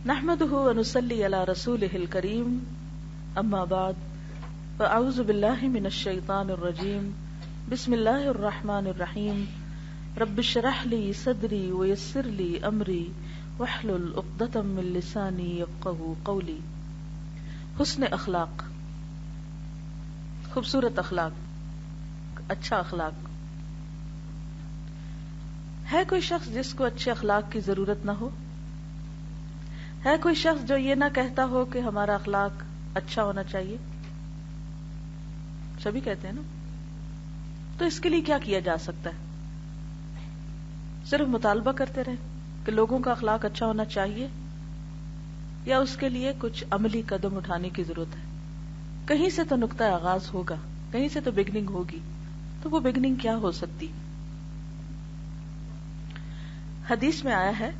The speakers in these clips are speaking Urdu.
نحمده ونصلي على رسوله الكريم اما بعد فاعوذ بالله من الشيطان الرجيم بسم الله الرحمن الرحيم رب اشرح لي صدري ويسر لي امري واحلل عقدة من لساني يفقهوا قولي. حسن اخلاق، خوبصورت اخلاق، اچھا اخلاق. ہے کوئی شخص جس کو اچھے اخلاق کی ضرورت نہ ہو؟ ہے کوئی شخص جو یہ نہ کہتا ہو کہ ہمارا اخلاق اچھا ہونا چاہیے؟ سبھی کہتے ہیں نا. تو اس کے لیے کیا کیا جا سکتا ہے؟ صرف مطالبہ کرتے رہے کہ لوگوں کا اخلاق اچھا ہونا چاہیے، یا اس کے لیے کچھ عملی قدم اٹھانے کی ضرورت ہے؟ کہیں سے تو نقطہ آغاز ہوگا، کہیں سے تو بگننگ ہوگی. تو وہ بگننگ کیا ہو سکتی؟ حدیث میں آیا ہے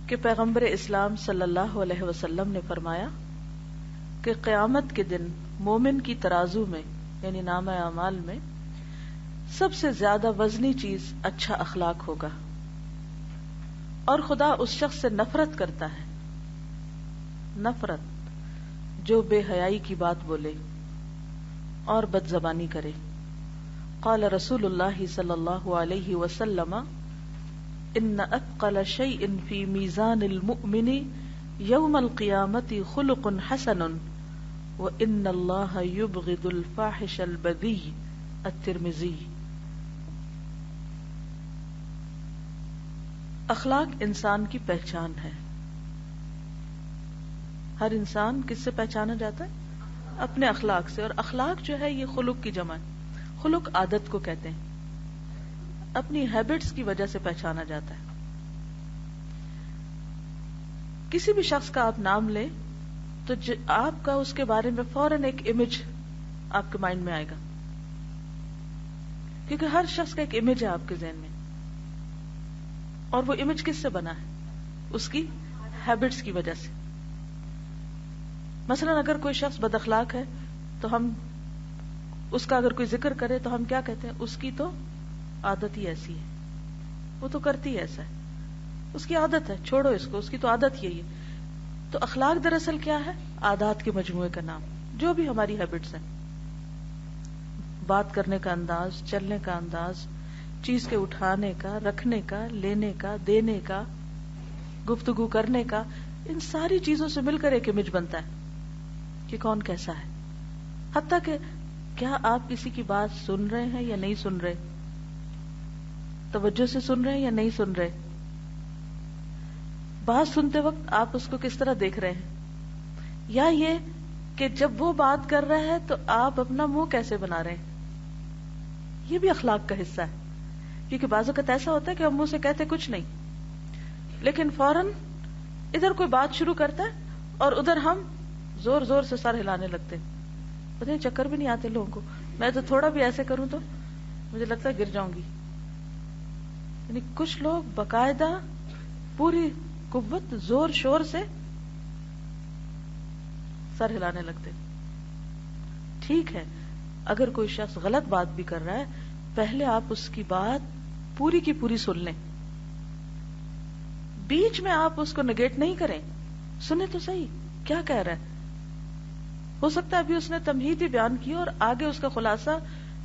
کہ پیغمبر اسلام صلی اللہ علیہ وسلم نے فرمایا کہ قیامت کے دن مومن کی ترازو میں یعنی نامہ اعمال میں سب سے زیادہ وزنی چیز اچھا اخلاق ہوگا، اور خدا اس شخص سے نفرت کرتا ہے، نفرت جو بے حیائی کی بات بولے اور بد زبانی کرے. قال رسول اللہ صلی اللہ علیہ وسلم ان اثقل شیء فی میزان المؤمن یوم القیامت خلق حسن وان اللہ یبغض الفاحش البذی. الترمذی. اخلاق انسان کی پہچان ہے. ہر انسان کس سے پہچانا جاتا ہے؟ اپنے اخلاق سے. اور اخلاق جو ہے یہ خلق کی جمع ہے. خلق عادت کو کہتے ہیں، اپنی ہیبٹس کی وجہ سے پہچانا جاتا ہے. کسی بھی شخص کا آپ نام لیں تو آپ کا اس کے بارے میں فوراً ایک امیج آپ کے مائنڈ میں آئے گا، کیونکہ ہر شخص کا ایک امیج ہے آپ کے ذہن میں. اور وہ امیج کس سے بنا ہے؟ اس کی ہیبٹس کی وجہ سے. مثلا اگر کوئی شخص بد اخلاق ہے تو ہم اس کا اگر کوئی ذکر کرے تو ہم کیا کہتے ہیں؟ اس کی تو عادت ہی ایسی ہے، وہ تو کرتی ہے ایسا ہے، اس کی عادت ہے، چھوڑو اس کو، اس کی تو عادت یہی ہے. تو اخلاق دراصل کیا ہے؟ عادات کے مجموعے کا نام. جو بھی ہماری ہیبٹس ہیں، بات کرنے کا انداز، چلنے کا انداز، چیز کے اٹھانے کا، رکھنے کا، لینے کا، دینے کا، گفتگو کرنے کا، ان ساری چیزوں سے مل کر ایک امیج بنتا ہے کہ کون کیسا ہے. حتیٰ کہ کیا آپ کسی کی بات سن رہے ہیں یا نہیں سن رہے، توجہ سے سن رہے ہیں یا نہیں سن رہے، بات سنتے وقت آپ اس کو کس طرح دیکھ رہے ہیں، یا یہ کہ جب وہ بات کر رہا ہے تو آپ اپنا منہ کیسے بنا رہے ہیں. یہ بھی اخلاق کا حصہ ہے. کیونکہ بعض اوقات ایسا ہوتا ہے کہ ہم منہ سے کہتے کچھ نہیں، لیکن فوراً ادھر کوئی بات شروع کرتا ہے اور ادھر ہم زور زور سے سر ہلانے لگتے ہیں. پتہ نہیں چکر بھی نہیں آتے لوگوں کو. میں تو تھوڑا بھی ایسے کروں تو مجھے لگتا ہے گر جاؤں گی. یعنی کچھ لوگ باقاعدہ پوری قوت زور شور سے سر ہلانے لگتے. ٹھیک ہے، اگر کوئی شخص غلط بات بھی کر رہا ہے پہلے آپ اس کی بات پوری کی پوری سن لیں، بیچ میں آپ اس کو نگیٹ نہیں کریں. سنیں تو صحیح کیا کہہ رہا ہے. ہو سکتا ہے ابھی اس نے تمہید ہی بیان کی اور آگے اس کا خلاصہ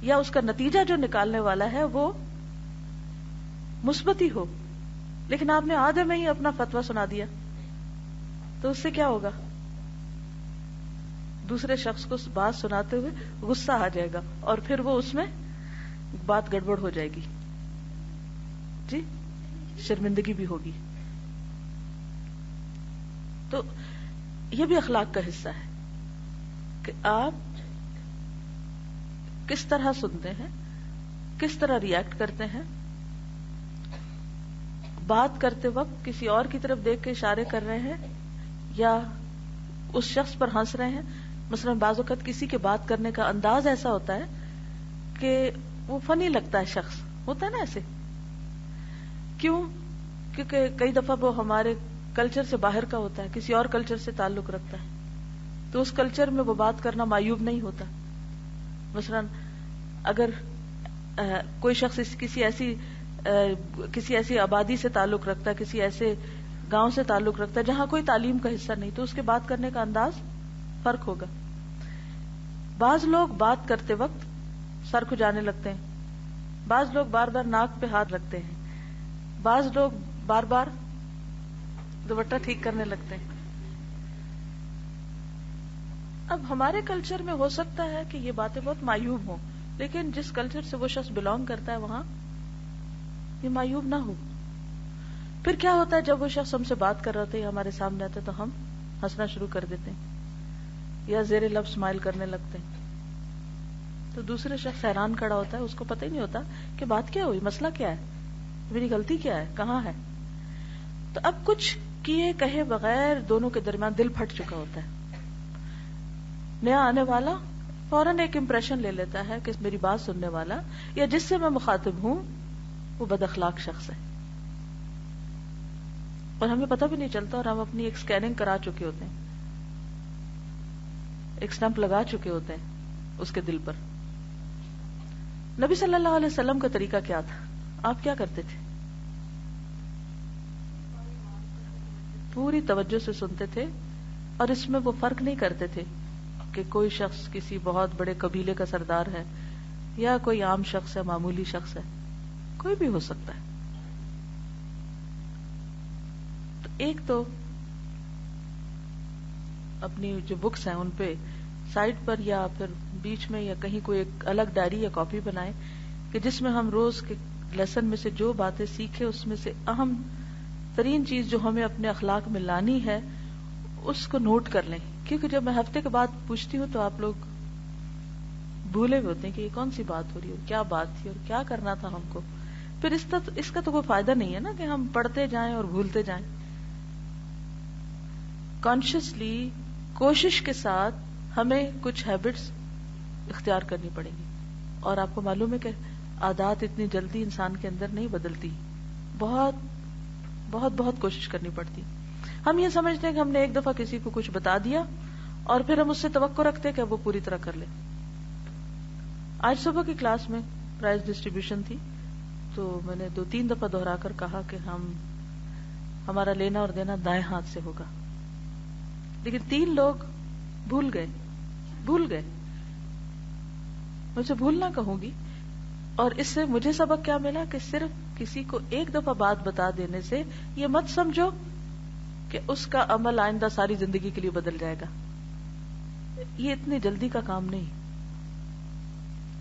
یا اس کا نتیجہ جو نکالنے والا ہے وہ مثبت ہی ہو، لیکن آپ نے آدھے میں ہی اپنا فتویٰ سنا دیا تو اس سے کیا ہوگا؟ دوسرے شخص کو بات سناتے ہوئے غصہ آ جائے گا اور پھر وہ اس میں بات گڑبڑ ہو جائے گی، جی شرمندگی بھی ہوگی. تو یہ بھی اخلاق کا حصہ ہے کہ آپ کس طرح سنتے ہیں، کس طرح ریئیکٹ کرتے ہیں. بات کرتے وقت کسی اور کی طرف دیکھ کے اشارے کر رہے ہیں یا اس شخص پر ہنس رہے ہیں. مثلا بعض اوقات کسی کے بات کرنے کا انداز ایسا ہوتا ہے کہ وہ فنی لگتا ہے، شخص ہوتا ہے نا ایسے. کیوں؟ کیونکہ کئی دفعہ وہ ہمارے کلچر سے باہر کا ہوتا ہے، کسی اور کلچر سے تعلق رکھتا ہے، تو اس کلچر میں وہ بات کرنا معیوب نہیں ہوتا. مثلا اگر کوئی شخص کسی ایسی آبادی سے تعلق رکھتا ہے، کسی ایسے گاؤں سے تعلق رکھتا ہے جہاں کوئی تعلیم کا حصہ نہیں، تو اس کے بات کرنے کا انداز فرق ہوگا. بعض لوگ بات کرتے وقت سر کھجانے لگتے ہیں، بعض لوگ بار بار ناک پہ ہاتھ رکھتے ہیں، بعض لوگ بار بار دوپٹہ ٹھیک کرنے لگتے ہیں. اب ہمارے کلچر میں ہو سکتا ہے کہ یہ باتیں بہت معیوب ہوں، لیکن جس کلچر سے وہ شخص بلونگ کرتا ہے وہاں یہ معیوب نہ ہو. پھر کیا ہوتا ہے جب وہ شخص ہم سے بات کر رہا ہوتا ہے یا ہمارے سامنے آتا ہے تو ہم ہنسنا شروع کر دیتے ہیں یا زیر لب اسمائل کرنے لگتے ہیں. تو دوسرے شخص حیران کھڑا ہوتا ہے، اس کو پتہ ہی نہیں ہوتا کہ بات کیا ہوئی، مسئلہ کیا ہے، میری غلطی کیا ہے، کہاں ہے. تو اب کچھ کیے کہے بغیر دونوں کے درمیان دل پھٹ چکا ہوتا ہے. نیا آنے والا فوراً ایک امپریشن لے لیتا ہے کہ میری بات سننے والا یا جس سے میں مخاطب ہوں وہ بد اخلاق شخص ہے، اور ہمیں پتہ بھی نہیں چلتا، اور ہم اپنی ایک سکیننگ کرا چکے ہوتے ہیں، ایک سٹمپ لگا چکے ہوتے ہیں اس کے دل پر. نبی صلی اللہ علیہ وسلم کا طریقہ کیا تھا؟ آپ کیا کرتے تھے؟ پوری توجہ سے سنتے تھے، اور اس میں وہ فرق نہیں کرتے تھے کہ کوئی شخص کسی بہت بڑے قبیلے کا سردار ہے یا کوئی عام شخص ہے، معمولی شخص ہے، کوئی بھی ہو سکتا ہے. تو ایک تو اپنی جو بکس ہیں ان پہ سائڈ پر یا پھر بیچ میں یا کہیں کوئی ایک الگ ڈائری یا کاپی بنائے کہ جس میں ہم روز کے لیسن میں سے جو باتیں سیکھے اس میں سے اہم ترین چیز جو ہمیں اپنے اخلاق میں لانی ہے اس کو نوٹ کر لیں. کیونکہ جب میں ہفتے کے بعد پوچھتی ہوں تو آپ لوگ بھولے ہوئے ہوتے ہیں کہ یہ کون سی بات ہو رہی ہے اور کیا بات تھی اور کیا کرنا تھا ہم کو. پھر اس کا تو کوئی فائدہ نہیں ہے نا کہ ہم پڑھتے جائیں اور بھولتے جائیں. کانشیسلی کوشش کے ساتھ ہمیں کچھ ہیبٹس اختیار کرنی پڑیں گی، اور آپ کو معلوم ہے کہ عادات اتنی جلدی انسان کے اندر نہیں بدلتی، بہت بہت بہت کوشش کرنی پڑتی. ہم یہ سمجھتے ہیں کہ ہم نے ایک دفعہ کسی کو کچھ بتا دیا اور پھر ہم اس سے توقع رکھتے ہیں کہ وہ پوری طرح کر لے. آج صبح کی کلاس میں پرائز ڈسٹریبیوشن تھی تو میں نے 2-3 دفعہ دہرا کر کہا کہ ہمارا لینا اور دینا دائیں ہاتھ سے ہوگا، لیکن 3 لوگ بھول گئے. میں اسے بھولنا کہوں گی. اور اس سے مجھے سبق کیا ملا کہ صرف کسی کو ایک دفعہ بات بتا دینے سے یہ مت سمجھو کہ اس کا عمل آئندہ ساری زندگی کے لیے بدل جائے گا. یہ اتنی جلدی کا کام نہیں.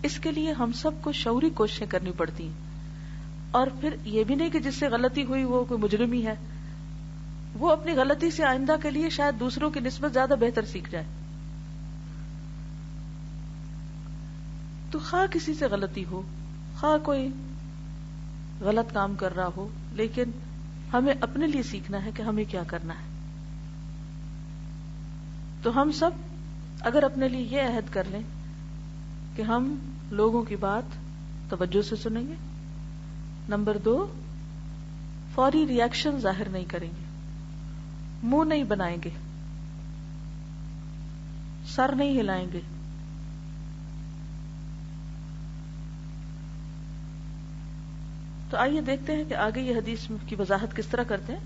اس کے لیے ہم سب کو شعوری کوششیں کرنی پڑتی ہیں. اور پھر یہ بھی نہیں کہ جس سے غلطی ہوئی وہ کوئی مجرم ہی ہے، وہ اپنی غلطی سے آئندہ کے لیے شاید دوسروں کی نسبت زیادہ بہتر سیکھ جائے. تو خواہ کسی سے غلطی ہو، خواہ کوئی غلط کام کر رہا ہو، لیکن ہمیں اپنے لیے سیکھنا ہے کہ ہمیں کیا کرنا ہے. تو ہم سب اگر اپنے لیے یہ عہد کر لیں کہ ہم لوگوں کی بات توجہ سے سنیں گے، نمبر 2 فوری ری ایکشن ظاہر نہیں کریں گے، منہ نہیں بنائیں گے، سر نہیں ہلائیں گے، تو آئیے دیکھتے ہیں کہ آگے یہ حدیث کی وضاحت کس طرح کرتے ہیں.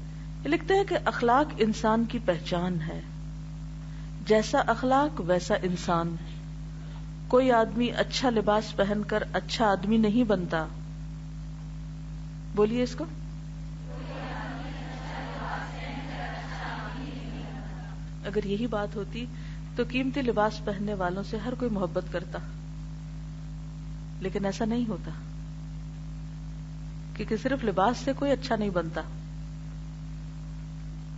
یہ لکھتے ہیں کہ اخلاق انسان کی پہچان ہے، جیسا اخلاق ویسا انسان. کوئی آدمی اچھا لباس پہن کر اچھا آدمی نہیں بنتا. بولیے اس کو. اگر یہی بات ہوتی تو قیمتی لباس پہننے والوں سے ہر کوئی محبت کرتا، لیکن ایسا نہیں ہوتا، کیونکہ صرف لباس سے کوئی اچھا نہیں بنتا.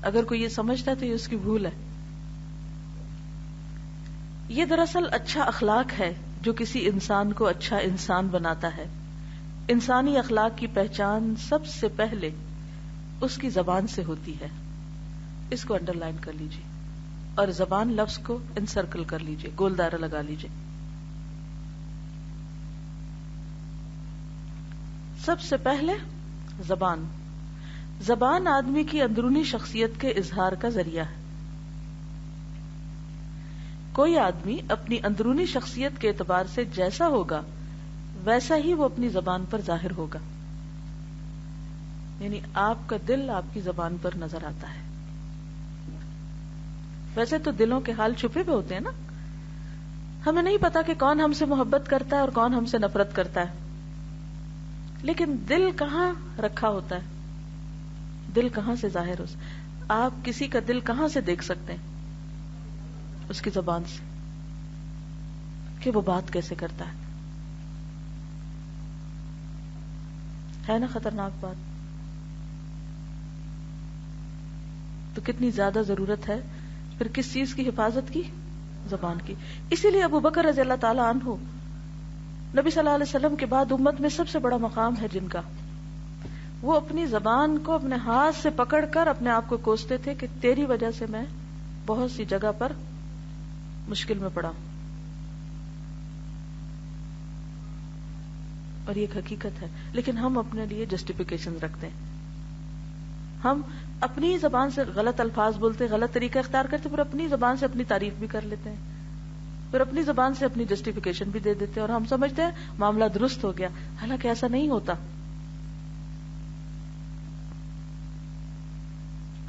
اگر کوئی یہ سمجھتا ہے تو یہ اس کی بھول ہے. یہ دراصل اچھا اخلاق ہے جو کسی انسان کو اچھا انسان بناتا ہے. انسانی اخلاق کی پہچان سب سے پہلے اس کی زبان سے ہوتی ہے. اس کو انڈر لائن کر لیجیے اور زبان لفظ کو انسرکل کر لیجیے، گول دائرہ لگا لیجیے. سب سے پہلے زبان. زبان آدمی کی اندرونی شخصیت کے اظہار کا ذریعہ ہے. کوئی آدمی اپنی اندرونی شخصیت کے اعتبار سے جیسا ہوگا ویسا ہی وہ اپنی زبان پر ظاہر ہوگا. یعنی آپ کا دل آپ کی زبان پر نظر آتا ہے. ویسے تو دلوں کے حال چھپے ہوئے ہوتے ہیں نا, ہمیں نہیں پتا کہ کون ہم سے محبت کرتا ہے اور کون ہم سے نفرت کرتا ہے, لیکن دل کہاں رکھا ہوتا ہے, دل کہاں سے ظاہر ہو. آپ کسی کا دل کہاں سے دیکھ سکتے ہیں؟ اس کی زبان سے, کہ وہ بات کیسے کرتا ہے نا خطرناک بات. تو کتنی زیادہ ضرورت ہے پھر کس چیز کی حفاظت کی؟ زبان کی. اسی لیے ابو بکر رضی اللہ تعالی عنہ نبی صلی اللہ علیہ وسلم کے بعد امت میں سب سے بڑا مقام ہے جن کا, وہ اپنی زبان کو اپنے ہاتھ سے پکڑ کر اپنے آپ کو کوستے تھے کہ تیری وجہ سے میں بہت سی جگہ پر مشکل میں پڑا. اور یہ ایک حقیقت ہے, لیکن ہم اپنے لیے جسٹیفیکیشن رکھتے ہیں. ہم اپنی زبان سے غلط الفاظ بولتے, غلط طریقہ اختیار کرتے, پھر اپنی زبان سے اپنی تعریف بھی کر لیتے ہیں, پھر اپنی زبان سے اپنی جسٹیفیکیشن بھی دے دیتے ہیں, اور ہم سمجھتے ہیں معاملہ درست ہو گیا, حالانکہ ایسا نہیں ہوتا.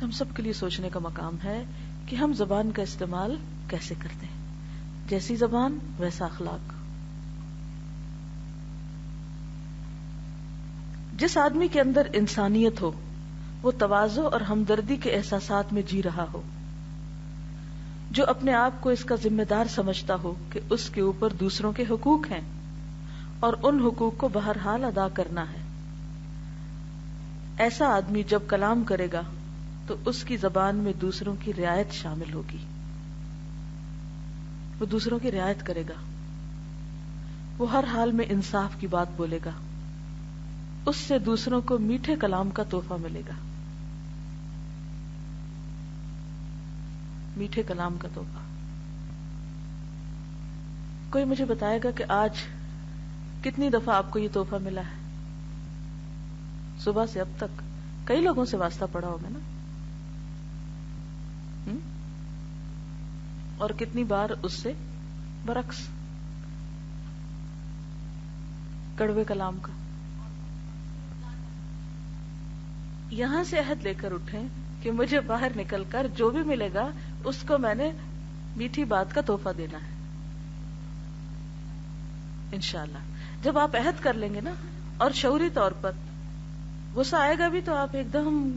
ہم سب کے لیے سوچنے کا مقام ہے کہ ہم زبان کا استعمال کیسے کرتے ہیں. جیسی زبان ویسا اخلاق. جس آدمی کے اندر انسانیت ہو, وہ تواضع اور ہمدردی کے احساسات میں جی رہا ہو, جو اپنے آپ کو اس کا ذمہ دار سمجھتا ہو کہ اس کے اوپر دوسروں کے حقوق ہیں اور ان حقوق کو بہرحال ادا کرنا ہے, ایسا آدمی جب کلام کرے گا تو اس کی زبان میں دوسروں کی رعایت شامل ہوگی. وہ دوسروں کی رعایت کرے گا, وہ ہر حال میں انصاف کی بات بولے گا, اس سے دوسروں کو میٹھے کلام کا تحفہ ملے گا. میٹھے کلام کا تحفہ. کوئی مجھے بتائے گا کہ آج کتنی دفعہ آپ کو یہ تحفہ ملا ہے؟ صبح سے اب تک کئی لوگوں سے واسطہ پڑا ہوگا نا, اور کتنی بار اس سے برعکس کڑوے کلام کا. یہاں سے عہد لے کر اٹھیں کہ مجھے باہر نکل کر جو بھی ملے گا اس کو میں نے میٹھی بات کا تحفہ دینا ہے انشاءاللہ. جب آپ عہد کر لیں گے نا, اور شعوری طور پر غصہ آئے گا بھی تو آپ ایک دم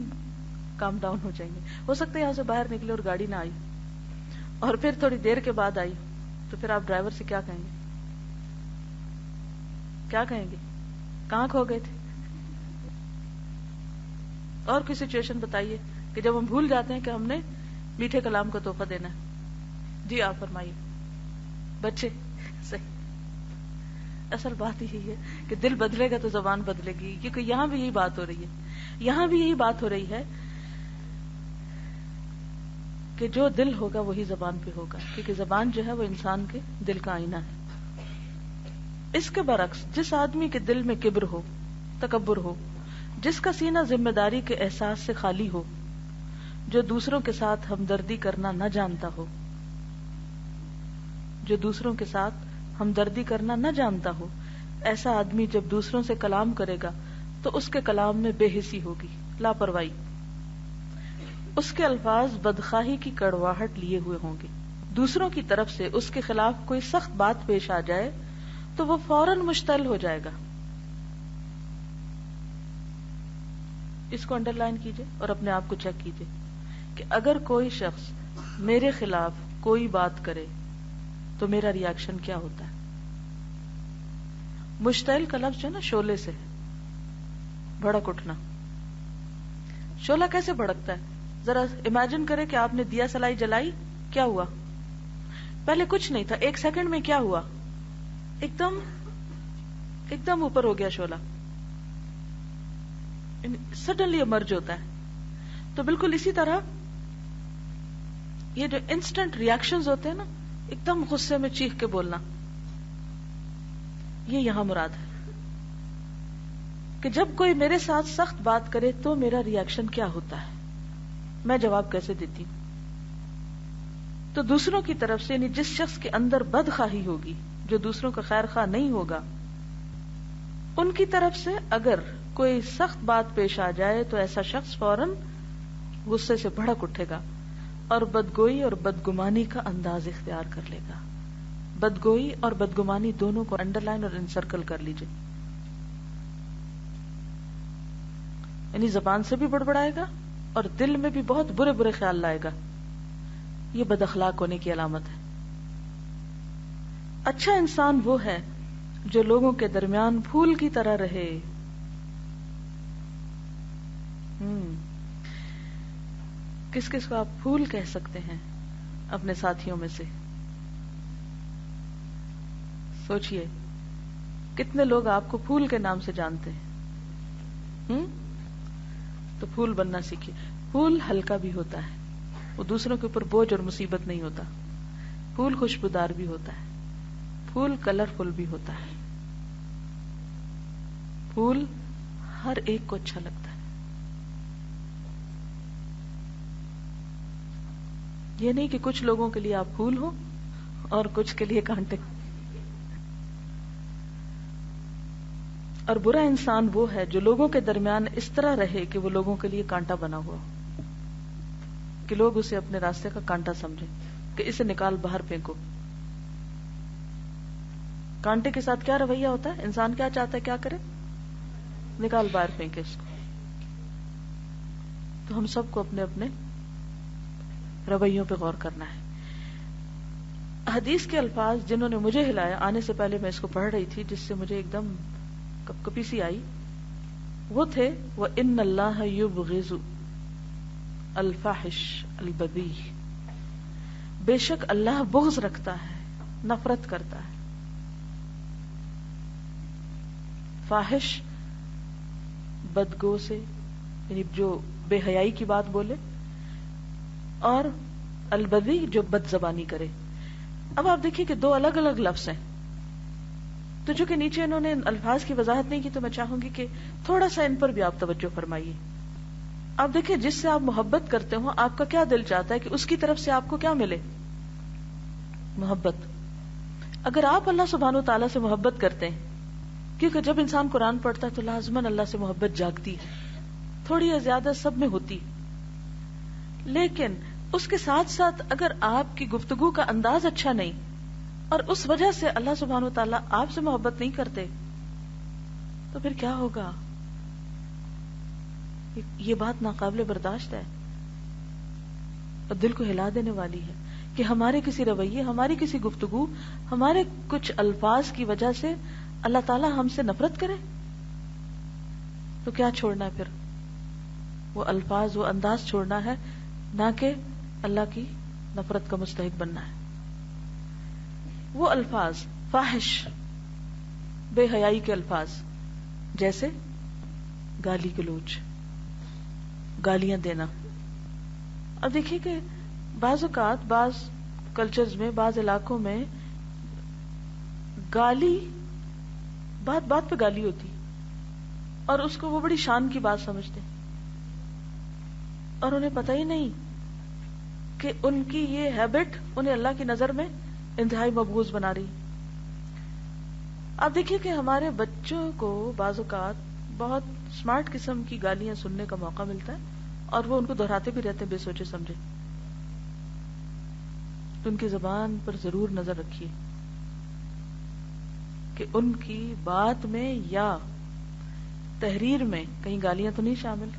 کام ڈاؤن ہو جائیں گے. ہو سکتا ہے یہاں سے باہر نکلے اور گاڑی نہ آئی, اور پھر تھوڑی دیر کے بعد آئی, تو پھر آپ ڈرائیور سے کیا کہیں گے؟ کیا کہیں گے؟ کہاں کھو گئے تھے؟ اور کوئی سچویشن بتائیے کہ جب ہم بھول جاتے ہیں کہ ہم نے میٹھے کلام کو تحفہ دینا ہے. جی آپ فرمائیے. بچے صحیح. اصل بات یہی ہے کہ دل بدلے گا تو زبان بدلے گی, کیونکہ یہاں بھی یہی بات ہو رہی ہے. یہاں بھی یہی بات ہو رہی ہے کہ جو دل ہوگا وہی زبان پہ ہوگا, کیونکہ زبان جو ہے وہ انسان کے دل کا آئینہ ہے. اس کے برعکس جس آدمی کے دل میں کبر ہو, تکبر ہو, جس کا سینہ ذمہ داری کے احساس سے خالی ہو, جو دوسروں کے ساتھ ہمدردی کرنا نہ جانتا ہو, جو دوسروں کے ساتھ ہمدردی کرنا نہ جانتا ہو, ایسا آدمی جب دوسروں سے کلام کرے گا تو اس کے کلام میں بے حسی ہوگی, لاپرواہی. اس کے الفاظ بدخواہی کی کڑواہٹ لیے ہوئے ہوں گے. دوسروں کی طرف سے اس کے خلاف کوئی سخت بات پیش آ جائے تو وہ فوراً مشتعل ہو جائے گا. اس کو انڈر لائن کیجئے اور اپنے آپ کو چیک کیجئے کہ اگر کوئی شخص میرے خلاف کوئی بات کرے تو میرا ری ایکشن کیا ہوتا ہے. مشتعل کا لفظ جو ہے نا شعلے سے, بھڑک اٹھنا. شعلہ کیسے بھڑکتا ہے؟ ذرا امیجن کرے کہ آپ نے دیا سلائی جلائی, کیا ہوا؟ پہلے کچھ نہیں تھا, ایک سیکنڈ میں کیا ہوا؟ ایک دم اوپر ہو گیا شعلہ, سڈنلی ایمرج ہوتا ہے. تو بالکل اسی طرح یہ جو انسٹنٹ ریئیکشنز ہوتے ہیں نا, ایک دم غصے میں چیخ کے بولنا, یہ یہاں مراد ہے کہ جب کوئی میرے ساتھ سخت بات کرے تو میرا ریئیکشن کیا ہوتا ہے, میں جواب کیسے دیتی ہوں. تو دوسروں کی طرف سے, یعنی جس شخص کے اندر بدخواہی ہوگی, جو دوسروں کا خیر خواہ نہیں ہوگا, ان کی طرف سے اگر کوئی سخت بات پیش آ جائے تو ایسا شخص فوراً غصے سے بھڑک اٹھے گا اور بدگوئی اور بدگمانی کا انداز اختیار کر لے گا. بدگوئی اور بدگمانی دونوں کو انڈر لائن اور انسرکل کر لیجئے. یعنی زبان سے بھی بڑبڑائے گا اور دل میں بھی بہت برے برے خیال لائے گا. یہ بد اخلاق ہونے کی علامت ہے. اچھا انسان وہ ہے جو لوگوں کے درمیان پھول کی طرح رہے. کس کس کو آپ پھول کہہ سکتے ہیں اپنے ساتھیوں میں سے؟ سوچئے کتنے لوگ آپ کو پھول کے نام سے جانتے ہیں. تو پھول بننا سیکھیے. پھول ہلکا بھی ہوتا ہے, وہ دوسروں کے اوپر بوجھ اور مصیبت نہیں ہوتا. پھول خوشبودار بھی ہوتا ہے, پھول کلرفل بھی ہوتا ہے, پھول ہر ایک کو اچھا لگتا ہے. یہ نہیں کہ کچھ لوگوں کے لیے آپ پھول ہو اور کچھ کے لیے کانٹے. اور برا انسان وہ ہے جو لوگوں کے درمیان اس طرح رہے کہ وہ لوگوں کے لیے کانٹا بنا ہوا, کہ لوگ اسے اپنے راستے کا کانٹا سمجھیں کہ اسے نکال باہر پھینکو. کانٹے کے ساتھ کیا رویہ ہوتا ہے؟ انسان کیا چاہتا ہے, کیا کرے؟ نکال باہر پھینکے اس کو. تو ہم سب کو اپنے اپنے رویوں پہ غور کرنا ہے. حدیث کے الفاظ جنہوں نے مجھے ہلایا, آنے سے پہلے میں اس کو پڑھ رہی تھی جس سے مجھے ایک دم کپ کپی سی آئی, وہ تھے وَإِنَّ اللَّهَ يُبْغِضُ الْفَاحِشَ الْبَذِيءَ, بے شک اللہ بغض رکھتا ہے, نفرت کرتا ہے. فاحش بدگو سے, یعنی جو بے حیائی کی بات بولے, اور البذی جو بد زبانی کرے. اب آپ دیکھیے کہ دو الگ الگ لفظ ہیں, تو چونکہ نیچے انہوں نے الفاظ کی وضاحت نہیں کی تو میں چاہوں گی کہ تھوڑا سا ان پر بھی آپ توجہ فرمائیے. آپ دیکھیں جس سے آپ محبت کرتے ہو آپ کا کیا دل چاہتا ہے کہ اس کی طرف سے آپ کو کیا ملے؟ محبت. اگر آپ اللہ سبحانہ و تعالیٰ سے محبت کرتے ہیں, کیونکہ جب انسان قرآن پڑھتا ہے تو لازماً اللہ سے محبت جاگتی ہے, تھوڑی یا زیادہ سب میں ہوتی, لیکن اس کے ساتھ ساتھ اگر آپ کی گفتگو کا انداز اچھا نہیں اور اس وجہ سے اللہ سبحانہ و تعالیٰ آپ سے محبت نہیں کرتے تو پھر کیا ہوگا؟ یہ بات ناقابل برداشت ہے اور دل کو ہلا دینے والی ہے کہ ہمارے کسی رویے, ہماری کسی گفتگو, ہمارے کچھ الفاظ کی وجہ سے اللہ تعالیٰ ہم سے نفرت کرے. تو کیا چھوڑنا ہے پھر؟ وہ الفاظ, وہ انداز چھوڑنا ہے, نہ کہ اللہ کی نفرت کا مستحق بننا ہے. وہ الفاظ فاحش, بے حیائی کے الفاظ, جیسے گالی گلوچ, گالیاں دینا. اب دیکھیے کہ بعض اوقات بعض کلچرز میں, بعض علاقوں میں گالی بات بات پہ گالی ہوتی اور اس کو وہ بڑی شان کی بات سمجھتے اور انہیں پتہ ہی نہیں کہ ان کی یہ ہیبٹ انہیں اللہ کی نظر میں انتہائی مبغوض بنا رہی. آپ دیکھیے کہ ہمارے بچوں کو بعض اوقات بہت سمارٹ قسم کی گالیاں سننے کا موقع ملتا ہے اور وہ ان کو دہراتے بھی رہتے ہیں بے سوچے سمجھے. ان کی زبان پر ضرور نظر رکھیے کہ ان کی بات میں یا تحریر میں کہیں گالیاں تو نہیں شامل.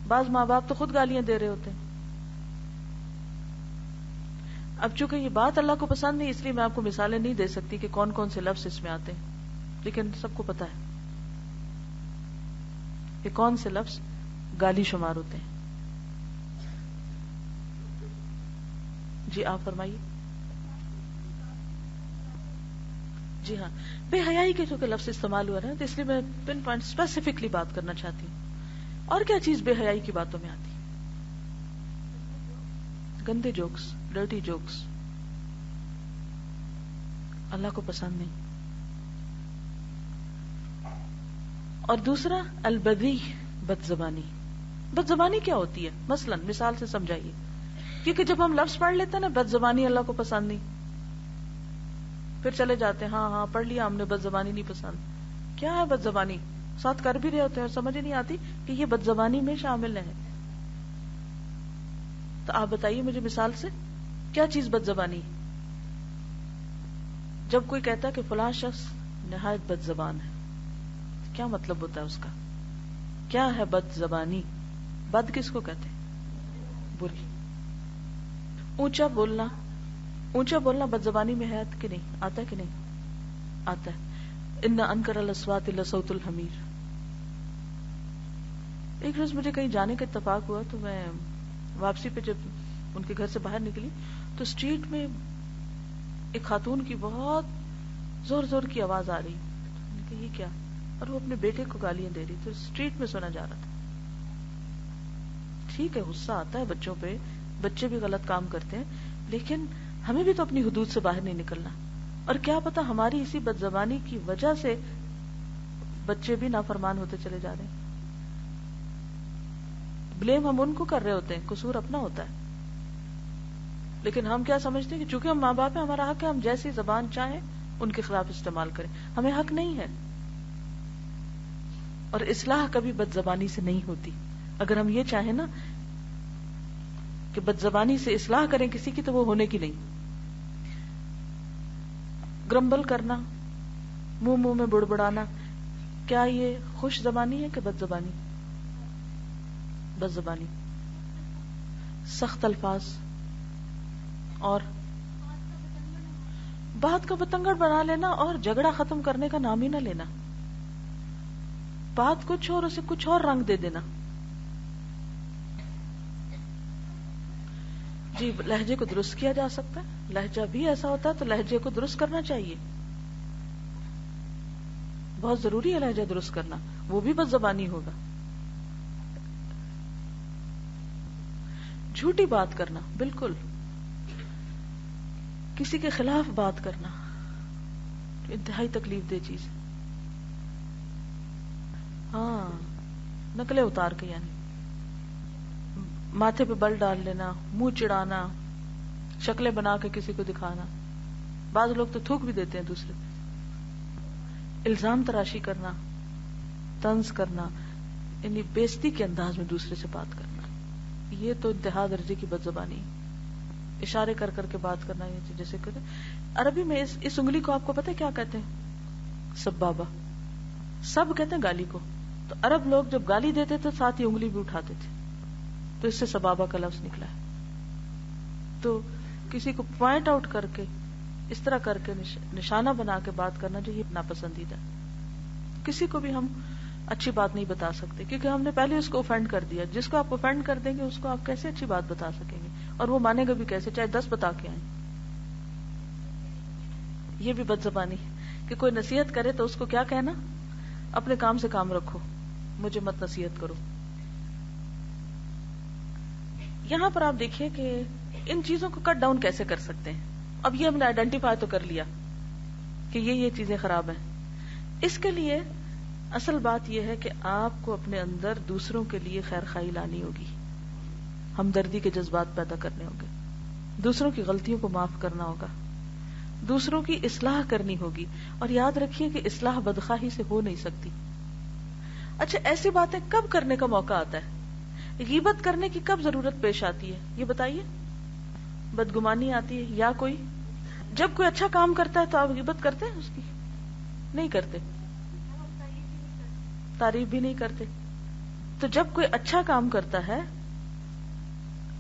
بعض ماں باپ تو خود گالیاں دے رہے ہوتے ہیں. اب چونکہ یہ بات اللہ کو پسند نہیں, اس لیے میں آپ کو مثالیں نہیں دے سکتی کہ کون کون سے لفظ اس میں آتے ہیں, لیکن سب کو پتا ہے کہ کون سے لفظ گالی شمار ہوتے ہیں. جی آپ فرمائیے. جی ہاں, بے حیائی کے چونکہ لفظ استعمال ہوا ہے تو اس لیے میں پن پوائنٹ اسپیسیفکلی بات کرنا چاہتی ہوں. اور کیا چیز بے حیائی کی باتوں میں آتی؟ گندے جوکس, ڈرٹی جوکس, اللہ کو پسند نہیں. اور دوسرا البذی, بد زبانی. بد زبانی کیا ہوتی ہے؟ مثلا مثال سے سمجھائیے, کیونکہ جب ہم لفظ پڑھ لیتے ہیں نا بد زبانی اللہ کو پسند نہیں, پھر چلے جاتے ہیں ہاں ہاں پڑھ لیا ہم نے, بد زبانی نہیں پسند. کیا ہے بد زبانی؟ ساتھ کر بھی رہے ہوتے ہیں اور سمجھ نہیں آتی کہ یہ بد زبانی میں شامل ہے. تو آپ بتائیے مجھے مثال سے کیا چیز بد زبانی؟ جب کوئی کہتا ہے کہ فلاں شخص نہایت بد زبان ہے، کیا مطلب ہوتا ہے اس کا؟ کیا ہے بد زبانی؟ بد کس کو کہتے ہیں؟ بری. اونچا بولنا بد زبانی میں ہے کہ نہیں؟ آتا ہے کہ نہیں؟ آتا ہے. ان انکر الاصوات لصوت الحمیر. ایک روز مجھے کہیں جانے کا اتفاق ہوا تو میں واپسی پہ جب ان کے گھر سے باہر نکلی تو اسٹریٹ میں ایک خاتون کی بہت زور زور کی آواز آ رہی. میں نے کہا یہ کیا؟ اور وہ اپنے بیٹے کو گالیاں دے رہی تھی. اسٹریٹ میں سنا جا رہا تھا. ٹھیک ہے غصہ آتا ہے بچوں پہ، بچے بھی غلط کام کرتے ہیں، لیکن ہمیں بھی تو اپنی حدود سے باہر نہیں نکلنا. اور کیا پتا ہماری اسی بد زبانی کی وجہ سے بچے بھی نافرمان ہوتے چلے جا رہے ہیں. بلیم ہم ان کو کر رہے ہوتے ہیں، قصور اپنا ہوتا ہے. لیکن ہم کیا سمجھتے ہیں کہ چونکہ ہم ماں باپ ہیں ہمارا حق ہے ہم جیسی زبان چاہیں ان کے خلاف استعمال کریں. ہمیں حق نہیں ہے. اور اصلاح کبھی بد زبانی سے نہیں ہوتی. اگر ہم یہ چاہیں نا کہ بد زبانی سے اصلاح کریں کسی کی تو وہ ہونے کی نہیں. گرمبل کرنا، منہ میں بڑبڑانا، کیا یہ خوش زبانی ہے کہ بد زبانی؟ بد زبانی. سخت الفاظ اور بات کا بتنگڑ بنا لینا اور جھگڑا ختم کرنے کا نام ہی نہ لینا. بات کچھ اور اسے کچھ اور رنگ دے دینا. جی لہجے کو درست کیا جا سکتا ہے. لہجہ بھی ایسا ہوتا ہے تو لہجے کو درست کرنا چاہیے. بہت ضروری ہے لہجہ درست کرنا، وہ بھی بد زبانی ہوگا. جھوٹی بات کرنا، بالکل کسی کے خلاف بات کرنا انتہائی تکلیف دہ چیز. ہاں نقلیں اتار کے، یعنی ماتھے پہ بل ڈال لینا، منہ چڑھانا، شکلیں بنا کے کسی کو دکھانا. بعض لوگ تو تھوک بھی دیتے ہیں دوسرے پہ. الزام تراشی کرنا، طنز کرنا، یعنی بےزتی کے انداز میں دوسرے سے بات کرنا، یہ تو انتہا درجے کی بد زبانی. اشارے کر کر کے بات کرنا، یہ جیسے کہ عربی میں اس انگلی کو آپ کو پتہ ہے کیا کہتے ہیں؟ سبابہ. سب کہتے ہیں گالی کو. تو عرب لوگ جب گالی دیتے تھے ساتھ ہی انگلی بھی اٹھاتے تھے، تو اس سے سبابہ کا لفظ نکلا ہے. تو کسی کو پوائنٹ آؤٹ کر کے اس طرح کر کے نشانہ بنا کے بات کرنا جو یہ ناپسندیدہ ہے. کسی کو بھی ہم اچھی بات نہیں بتا سکتے کیونکہ ہم نے پہلے اس کو اوفینڈ کر دیا. جس کو آپ اوفینڈ کر دیں گے اس کو آپ کیسے اچھی بات بتا سکیں گے؟ اور وہ مانے گا بھی کیسے، چاہے 10 بتا کے آئیں. یہ بھی بد زبانی کہ کوئی نصیحت کرے تو اس کو کیا کہنا؟ اپنے کام سے کام رکھو، مجھے مت نصیحت کرو. یہاں پر آپ دیکھیے کہ ان چیزوں کو کٹ ڈاؤن کیسے کر سکتے ہیں. اب یہ ہم نے آئیڈینٹیفائی تو کر لیا کہ یہ چیزیں خراب ہیں. اس کے لیے اصل بات یہ ہے کہ آپ کو اپنے اندر دوسروں کے لیے خیر خواہی لانی ہوگی، ہمدردی کے جذبات پیدا کرنے ہوں گے، دوسروں کی غلطیوں کو معاف کرنا ہوگا، دوسروں کی اصلاح کرنی ہوگی. اور یاد رکھیے کہ اصلاح بدخواہی سے ہو نہیں سکتی. اچھا ایسی باتیں کب کرنے کا موقع آتا ہے؟ غیبت کرنے کی کب ضرورت پیش آتی ہے یہ بتائیے. بدگمانی آتی ہے یا کوئی جب کوئی اچھا کام کرتا ہے تو آپ غیبت کرتے ہیں اس کی؟ نہیں کرتے. تعریف بھی نہیں کرتے. تو جب کوئی اچھا کام کرتا ہے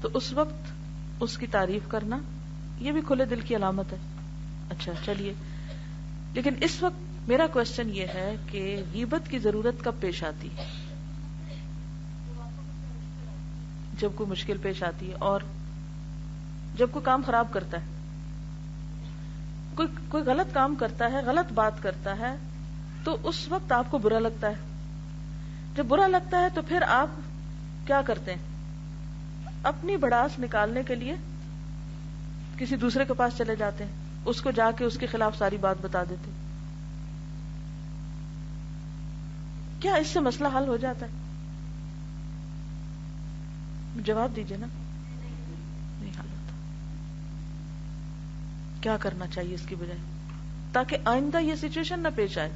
تو اس وقت اس کی تعریف کرنا یہ بھی کھلے دل کی علامت ہے. اچھا چلیے، لیکن اس وقت میرا کوشچن یہ ہے کہ غیبت کی ضرورت کب پیش آتی ہے؟ جب کوئی مشکل پیش آتی ہے اور جب کوئی کام خراب کرتا ہے. کوئی غلط کام کرتا ہے، غلط بات کرتا ہے تو اس وقت آپ کو برا لگتا ہے. جب برا لگتا ہے تو پھر آپ کیا کرتے ہیں؟ اپنی بڑاس نکالنے کے لیے کسی دوسرے کے پاس چلے جاتے ہیں، اس کو جا کے اس کے خلاف ساری بات بتا دیتے. کیا اس سے مسئلہ حل ہو جاتا ہے؟ جواب دیجیے نا. نہیں حل ہوتا. کیا کرنا چاہیے اس کی بجائے تاکہ آئندہ یہ سچویشن نہ پیش آئے؟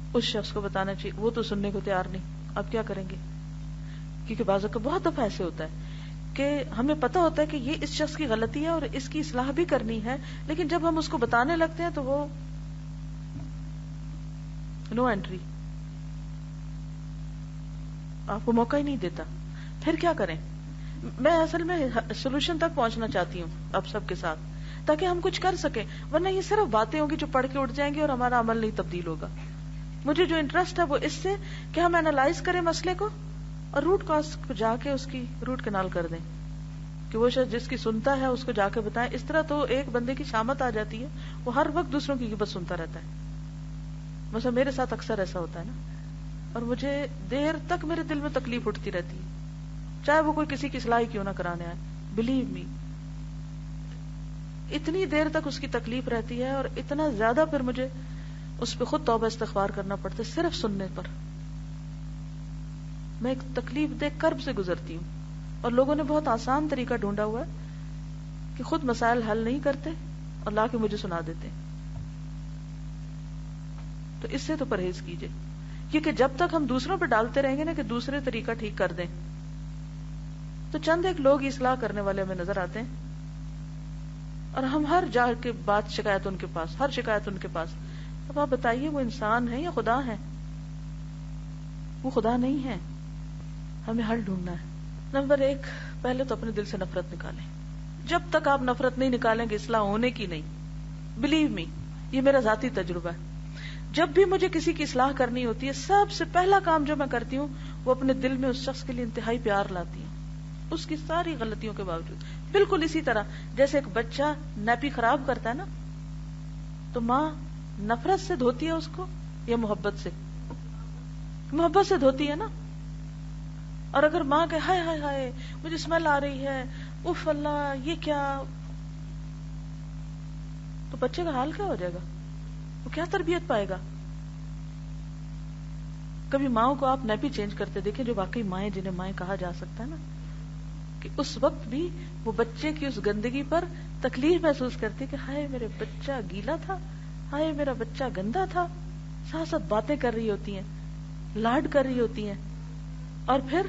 اس شخص کو بتانا چاہیے. وہ تو سننے کو تیار نہیں. اب کیا کریں گے؟ کیونکہ بعض اوقات بہت دفعہ ایسے ہوتا ہے کہ ہمیں پتا ہوتا ہے کہ یہ اس شخص کی غلطی ہے اور اس کی اصلاح بھی کرنی ہے, لیکن جب ہم اس کو بتانے لگتے ہیں تو وہ نو انٹری, آپ کو موقع ہی نہیں دیتا. پھر کیا کریں؟ میں اصل میں سولوشن تک پہنچنا چاہتی ہوں اب سب کے ساتھ, تاکہ ہم کچھ کر سکیں, ورنہ یہ صرف باتیں ہوں گی جو پڑھ کے اٹھ جائیں گی اور ہمارا عمل نہیں تبدیل ہوگا. مجھے جو انٹرسٹ ہے وہ اس سے کہ ہم اینالائز کریں مسئلے کو اور روٹ کاز کو جا کے اس کی روٹ کنال کر دیں, کہ وہ شخص جس کی سنتا ہے اس کو جا کے بتائیں. اس طرح تو ایک بندے کی شامت آ جاتی ہے, وہ ہر وقت دوسروں کی غیبت سنتا رہتا ہے. مثلا میرے ساتھ اکثر ایسا ہوتا ہے نا, اور مجھے دیر تک میرے دل میں تکلیف اٹھتی رہتی ہے, چاہے وہ کوئی کسی کی اصلاح کیوں نہ کرانے آئے. بلیو می, اتنی دیر تک اس کی تکلیف رہتی ہے, اور اتنا زیادہ پھر مجھے اس پہ خود توبہ استغفار کرنا پڑتا ہے صرف سننے پر. میں ایک تکلیف دہ کرب سے گزرتی ہوں, اور لوگوں نے بہت آسان طریقہ ڈھونڈا ہوا ہے کہ خود مسائل حل نہیں کرتے اور لا کے مجھے سنا دیتے. تو اس سے تو پرہیز کیجئے, کیونکہ جب تک ہم دوسروں پہ ڈالتے رہیں گے نا کہ دوسرے طریقہ ٹھیک کر دیں, تو چند ایک لوگ اصلاح کرنے والے ہمیں نظر آتے ہیں, اور ہم ہر جا کے بات شکایت ان کے پاس, ہر شکایت ان کے پاس. اب آپ بتائیے وہ انسان ہے یا خدا ہے؟ وہ خدا نہیں ہے. ہمیں حل ڈھونڈنا ہے. نمبر 1, پہلے تو اپنے دل سے نفرت نکالیں. جب تک آپ نفرت نہیں نکالیں گے اصلاح ہونے کی نہیں. بلیو می, یہ میرا ذاتی تجربہ ہے. جب بھی مجھے کسی کی اصلاح کرنی ہوتی ہے, سب سے پہلا کام جو میں کرتی ہوں وہ اپنے دل میں اس شخص کے لیے انتہائی پیار لاتی ہوں, اس کی ساری غلطیوں کے باوجود. بالکل اسی طرح جیسے ایک بچہ نیپی خراب کرتا ہے نا, تو ماں نفرت سے دھوتی ہے اس کو یا محبت سے؟ محبت سے دھوتی ہے نا. اور اگر ماں کہ ہائے ہائے ہائے مجھے اسمیل آ رہی ہے, اف اللہ یہ کیا, تو بچے کا حال کیا ہو جائے گا؟ وہ کیا تربیت پائے گا؟ کبھی ماؤں کو آپ نیپی چینج کرتے دیکھیں, جو واقعی مائیں جنہیں مائیں کہا جا سکتا ہے نا, کہ اس وقت بھی وہ بچے کی اس گندگی پر تکلیف محسوس کرتی کہ ہائے میرے بچہ گیلا تھا, ہائے میرا بچہ گندا تھا. ساتھ ساتھ باتیں کر رہی ہوتی ہیں, لاڈ کر رہی ہوتی ہیں, اور پھر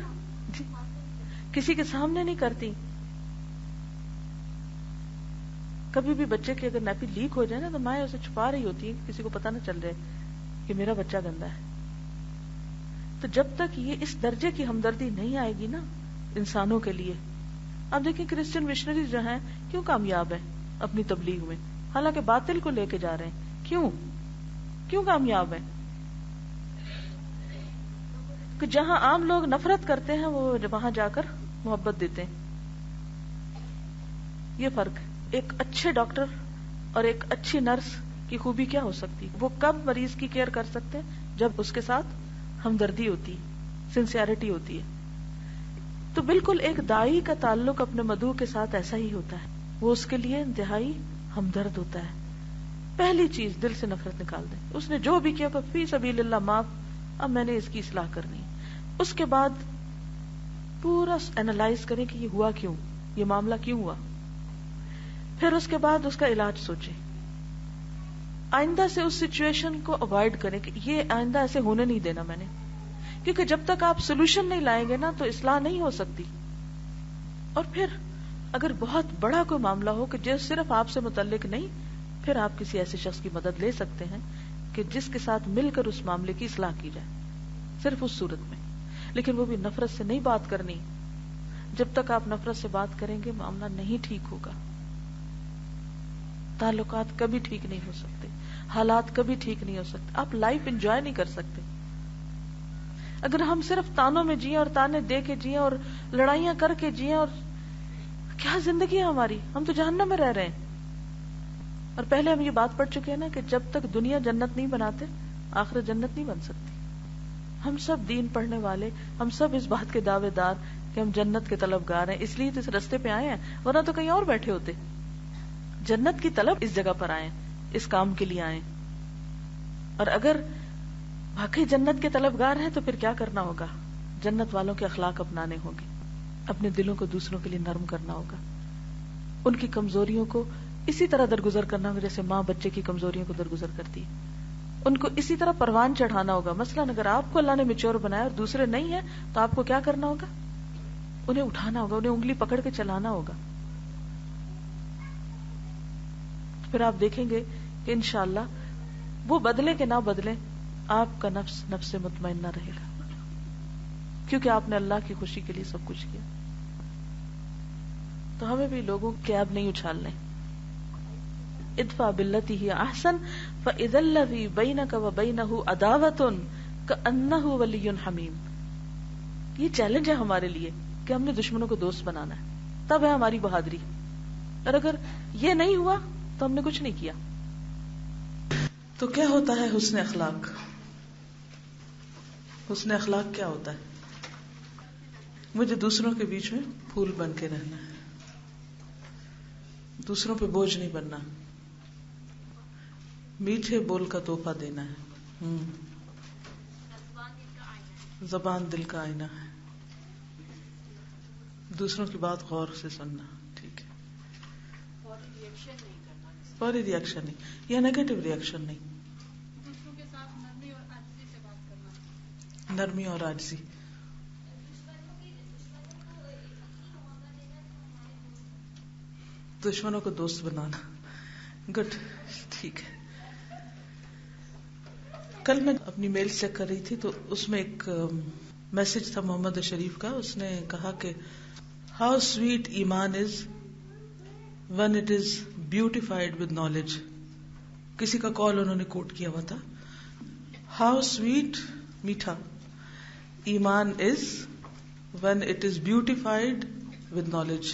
کسی کے سامنے نہیں کرتی. کبھی بھی بچے کی اگر نیپی لیک ہو جائے نا تو مائیں اسے چھپا رہی ہوتی ہے, کسی کو پتہ نہ چل جائے کہ میرا بچہ گندا ہے. تو جب تک یہ اس درجے کی ہمدردی نہیں آئے گی نا انسانوں کے لیے. اب دیکھیں کرسچن مشنریز جو ہیں کیوں کامیاب ہیں اپنی تبلیغ میں, حالانکہ باطل کو لے کے جا رہے ہیں. کیوں کامیاب ہیں؟ کہ جہاں عام لوگ نفرت کرتے ہیں وہ وہاں جا کر محبت دیتے ہیں. یہ فرق ہے. ایک اچھے ڈاکٹر اور ایک اچھی نرس کی خوبی کیا ہو سکتی؟ وہ کب مریض کی کیئر کر سکتے ہیں؟ جب اس کے ساتھ ہمدردی ہوتی, سنسیئرٹی ہوتی ہے. تو بالکل ایک دائی کا تعلق اپنے مدعو کے ساتھ ایسا ہی ہوتا ہے, وہ اس کے لیے انتہائی ہمدرد ہوتا ہے. پہلی چیز دل سے نفرت نکال دیں. اس نے جو بھی کیا فی سبیل اللہ معاف, اب میں نے اس کی اصلاح کرنی. اس کے بعد پورا اینالائز کریں کہ یہ ہوا کیوں, یہ معاملہ کیوں ہوا. پھر اس کے بعد اس کا علاج سوچیں. آئندہ سے اس سچویشن کو اوائڈ کریں کہ یہ آئندہ ایسے ہونے نہیں دینا میں نے, کیونکہ جب تک آپ سولوشن نہیں لائیں گے نا تو اصلاح نہیں ہو سکتی. اور پھر اگر بہت بڑا کوئی معاملہ ہو کہ جو صرف آپ سے متعلق نہیں, پھر آپ کسی ایسے شخص کی مدد لے سکتے ہیں کہ جس کے ساتھ مل کر اس معاملے کی اصلاح کی جائے, صرف اس صورت میں. لیکن وہ بھی نفرت سے نہیں بات کرنی. جب تک آپ نفرت سے بات کریں گے معاملہ نہیں ٹھیک ہوگا. تعلقات کبھی ٹھیک نہیں ہو سکتے, حالات کبھی ٹھیک نہیں ہو سکتے, آپ لائف انجوائے نہیں کر سکتے. اگر ہم صرف تانوں میں جییں اور تانے دے کے جییں اور لڑائیاں کر کے جییں, اور کیا زندگی ہے ہماری, ہم تو جہنم میں رہ رہے ہیں. اور پہلے ہم یہ بات پڑھ چکے ہیں نا کہ جب تک دنیا جنت نہیں بناتے آخرت جنت نہیں بن سکتی. ہم سب دین پڑھنے والے, ہم سب اس بات کے دعوے دار کہ ہم جنت کے طلبگار ہیں, اس لیے تو اس رستے پہ آئے ہیں, ورنہ تو کہیں اور بیٹھے ہوتے. جنت کی طلب اس جگہ پر آئے, اس کام کے لیے آئے. اور اگر واقعی جنت کے طلبگار ہیں تو پھر کیا کرنا ہوگا؟ جنت والوں کے اخلاق اپنانے ہوں گے, اپنے دلوں کو دوسروں کے لیے نرم کرنا ہوگا, ان کی کمزوریوں کو اسی طرح درگزر کرنا ہوگا جیسے ماں بچے کی کمزوریوں کو درگزر کرتی ہے. ان کو اسی طرح پروان چڑھانا ہوگا. مثلاً اگر آپ کو اللہ نے میچور بنایا اور دوسرے نہیں ہیں تو آپ کو کیا کرنا ہوگا؟ انہیں اٹھانا ہوگا, انہیں انگلی پکڑ کے چلانا ہوگا. پھر آپ دیکھیں گے کہ انشاءاللہ وہ بدلے کہ نہ بدلے, آپ کا نفس نفس مطمئنہ رہے گا, کیونکہ آپ نے اللہ کی خوشی کے لیے سب کچھ کیا. تو ہمیں بھی لوگوں کے عیب نہیں اچھالنے. ادفع باللتی ہی احسن فاذا الذی بینک وبینہ عداوۃ کأنہ ولی حمیم. یہ چیلنج ہے ہمارے لیے کہ ہم نے دشمنوں کو دوست بنانا ہے, تب ہے ہماری بہادری. اور اگر یہ نہیں ہوا تو ہم نے کچھ نہیں کیا. تو کیا ہوتا ہے حسن اخلاق؟ حسن اخلاق کیا ہوتا ہے؟ مجھے دوسروں کے بیچ میں پھول بن کے رہنا ہے, دوسروں پہ بوجھ نہیں بننا, میٹھے بول کا تحفہ دینا ہے. زبان دل کا آئینہ ہے, دوسروں کی بات غور سے سننا. ٹھیک ہے, فوری ریئیکشن نہیں یا نیگیٹو ریئیکشن نہیں, دوسروں کے ساتھ نرمی اور عاجزی سے بات کرنا. نرمی اور عاجزی. دشمنوں کو دوست بنانا. گڈ, ٹھیک ہے. کل میں اپنی میل چیک کر رہی تھی تو اس میں ایک میسج تھا محمد شریف کا. اس نے کہا کہ ہاؤ سویٹ ایمان از when it is beautified with knowledge. کسی کا کال انہوں نے کوٹ کیا ہوا تھا, how sweet, میٹھا, ایمان is when it is beautified with knowledge.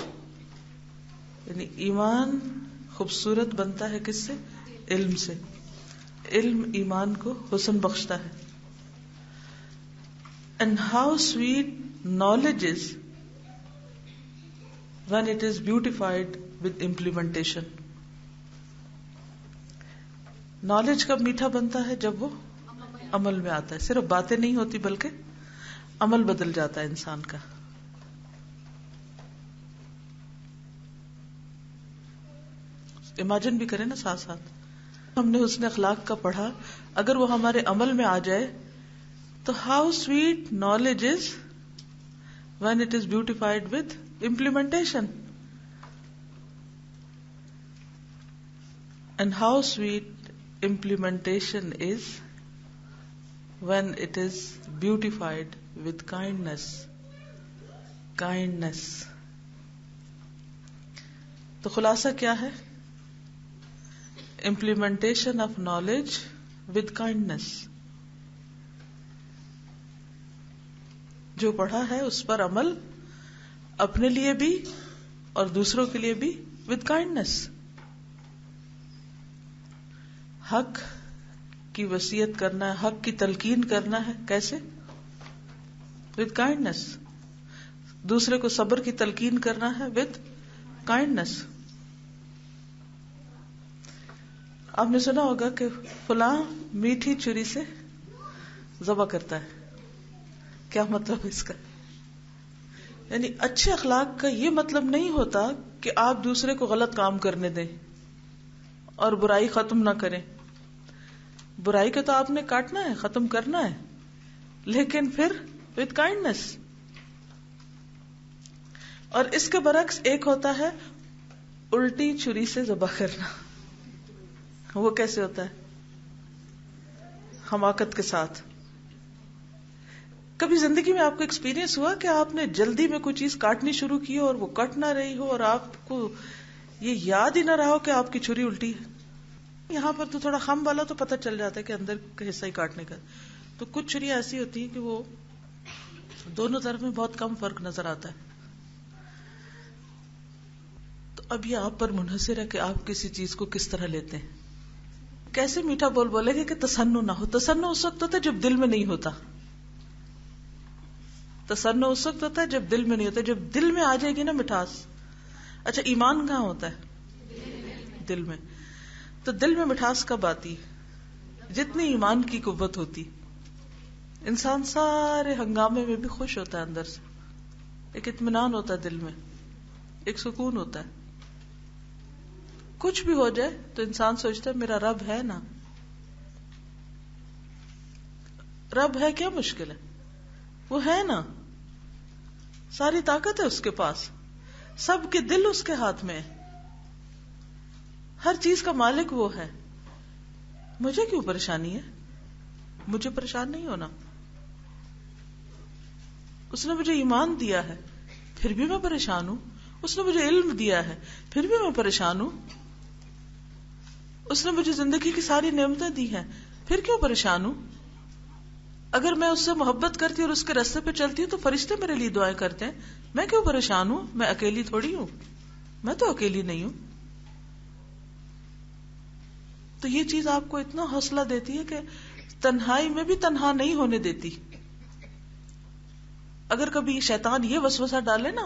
یعنی ایمان خوبصورت بنتا ہے کس سے؟ علم سے. علم ایمان کو حسن بخشتا ہے. and how sweet knowledge is when it is beautified with implementation. Knowledge کب میٹھا بنتا ہے؟ جب وہ عمل میں آتا ہے. صرف باتیں نہیں ہوتی بلکہ عمل بدل جاتا ہے انسان کا. امیجن بھی کریں نا ساتھ ساتھ, ہم نے حسن اخلاق کا پڑھا, اگر وہ ہمارے عمل میں آ جائے تو how sweet knowledge is when it is beautified with implementation. And how sweet implementation is when it is beautified with kindness. Kindness. تو خلاصہ کیا ہے؟ Implementation of knowledge with kindness. جو پڑھا ہے اس پر عمل, اپنے لیے بھی اور دوسروں کے لیے بھی with kindness. حق کی وصیت کرنا ہے, حق کی تلقین کرنا ہے, کیسے؟ with kindness. دوسرے کو صبر کی تلقین کرنا ہے with kindness. آپ نے سنا ہوگا کہ فلاں میٹھی چھری سے ذبح کرتا ہے. کیا مطلب اس کا؟ یعنی اچھے اخلاق کا یہ مطلب نہیں ہوتا کہ آپ دوسرے کو غلط کام کرنے دیں اور برائی ختم نہ کریں. برائی کا تو آپ نے کاٹنا ہے, ختم کرنا ہے, لیکن پھر with kindness. اور اس کے برعکس ایک ہوتا ہے الٹی چھری سے ذبح کرنا. وہ کیسے ہوتا ہے؟ حماقت کے ساتھ. کبھی زندگی میں آپ کو ایکسپیرینس ہوا کہ آپ نے جلدی میں کوئی چیز کاٹنی شروع کی اور وہ کٹ نہ رہی ہو اور آپ کو یہ یاد ہی نہ رہا ہو کہ آپ کی چھری الٹی ہے؟ یہاں پر تو تھوڑا خم والا تو پتہ چل جاتا ہے کہ اندر کا حصہ ہی کاٹنے کا. تو کچھ چھری ایسی ہوتی ہیں کہ وہ دونوں طرف میں بہت کم فرق نظر آتا ہے. تو اب یہ آپ پر منحصر ہے کہ آپ کسی چیز کو کس طرح لیتے ہیں. کیسے میٹھا بول بولے گے کہ تسنو نہ ہو. تسنو اس وقت ہوتا ہے جب دل میں نہیں ہوتا. تسنو اس وقت ہوتا ہے جب دل میں نہیں ہوتا. جب دل میں آ جائے گی نا مٹھاس. اچھا ایمان کہاں ہوتا ہے؟ دل میں. تو دل میں مٹھاس کب آتی؟ جتنی ایمان کی قوت ہوتی. انسان سارے ہنگامے میں بھی خوش ہوتا ہے اندر سے. ایک اطمینان ہوتا ہے دل میں, ایک سکون ہوتا ہے. کچھ بھی ہو جائے تو انسان سوچتا ہے میرا رب ہے نا, رب ہے کیا مشکل ہے؟ وہ ہے نا، ساری طاقت ہے اس کے پاس، سب کے دل اس کے ہاتھ میں ہے، ہر چیز کا مالک وہ ہے. مجھے کیوں پریشانی ہے؟ مجھے پریشان نہیں ہونا. اس نے مجھے ایمان دیا ہے پھر بھی میں پریشان ہوں. اس نے مجھے علم دیا ہے پھر بھی میں پریشان ہوں. اس نے مجھے زندگی کی ساری نعمتیں دی ہیں پھر کیوں پریشان ہوں؟ اگر میں اس سے محبت کرتی اور اس کے راستے پہ چلتی ہوں تو فرشتے میرے لیے دعائیں کرتے ہیں. میں کیوں پریشان ہوں؟ میں اکیلی تھوڑی ہوں، میں تو اکیلی نہیں ہوں. تو یہ چیز آپ کو اتنا حوصلہ دیتی ہے کہ تنہائی میں بھی تنہا نہیں ہونے دیتی. اگر کبھی شیطان یہ وسوسہ ڈالے نا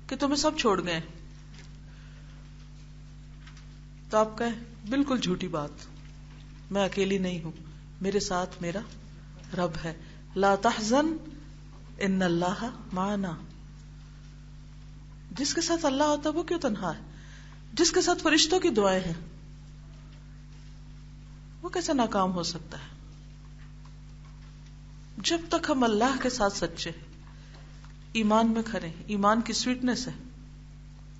کہ تمہیں سب چھوڑ گئے، تو آپ کہیں بالکل جھوٹی بات، میں اکیلی نہیں ہوں، میرے ساتھ میرا رب ہے. لا تحزن ان اللہ معنا. جس کے ساتھ اللہ ہوتا ہے وہ کیوں تنہا ہے؟ جس کے ساتھ فرشتوں کی دعائیں ہیں وہ کیسے ناکام ہو سکتا ہے؟ جب تک ہم اللہ کے ساتھ سچے ہیں، ایمان میں کھڑے ہیں، ایمان کی سویٹنس ہے،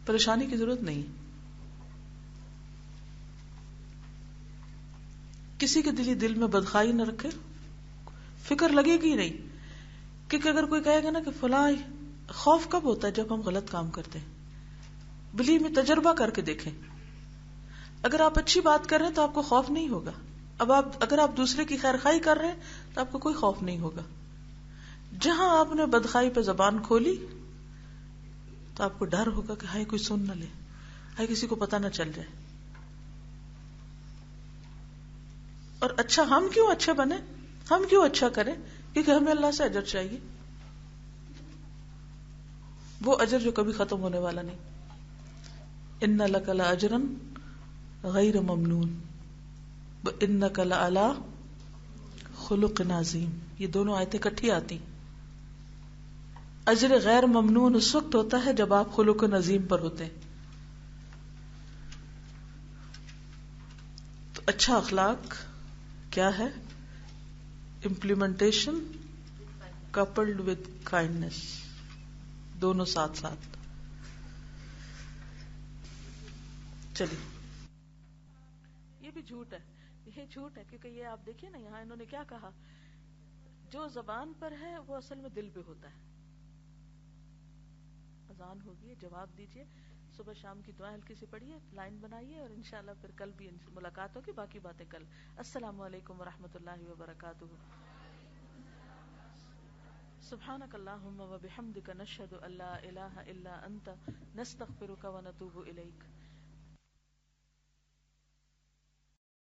پریشانی کی ضرورت نہیں. کسی کے دل میں بدخواہی نہ رکھے، فکر لگے گی نہیں. کیونکہ اگر کوئی کہے گا نا کہ فلاں، خوف کب ہوتا ہے؟ جب ہم غلط کام کرتے ہیں. بلی میں تجربہ کر کے دیکھیں، اگر آپ اچھی بات کر رہے ہیں تو آپ کو خوف نہیں ہوگا. اگر آپ دوسرے کی خیر خواہی کر رہے ہیں تو آپ کو کوئی خوف نہیں ہوگا. جہاں آپ نے بدخواہی پہ زبان کھولی تو آپ کو ڈر ہوگا کہ ہائے کوئی سن نہ لے، ہائے کسی کو پتہ نہ چل جائے. اور اچھا ہم کیوں اچھے بنے، ہم کیوں اچھا کریں؟ کیونکہ ہمیں اللہ سے اجر چاہیے، وہ اجر جو کبھی ختم ہونے والا نہیں. ان لک لاجرا غیر ممنون وانک لعلی خلق عظیم. یہ دونوں آیتیں اکٹھی آتی. اجر غیر ممنون اس وقت ہوتا ہے جب آپ خلق عظیم پر ہوتے ہیں. تو اچھا اخلاق کیا ہے؟ امپلیمنٹیشن کپلڈ ود کائنڈنس، دونوں ساتھ ساتھ. چلیے، یہ بھی جھوٹ ہے، یہ جھوٹ ہے. کیونکہ یہ آپ دیکھیے نا، یہاں انہوں نے کیا کہا، جو زبان پر ہے وہ اصل میں دل پہ ہوتا ہے. اذان ہوگی، جواب دیجئے، صبح شام کی دعائیں ہلکی سی پڑھیے، لائن بنائیے، اور انشاءاللہ پھر کل بھی ملاقات ہوگی. باقی باتیں کل. السلام علیکم ورحمۃ اللہ وبرکاتہ. سبحانک اللہم وبحمدک، نشہد ان لا الہ الا انت، نستغفرک ونتوب الیک.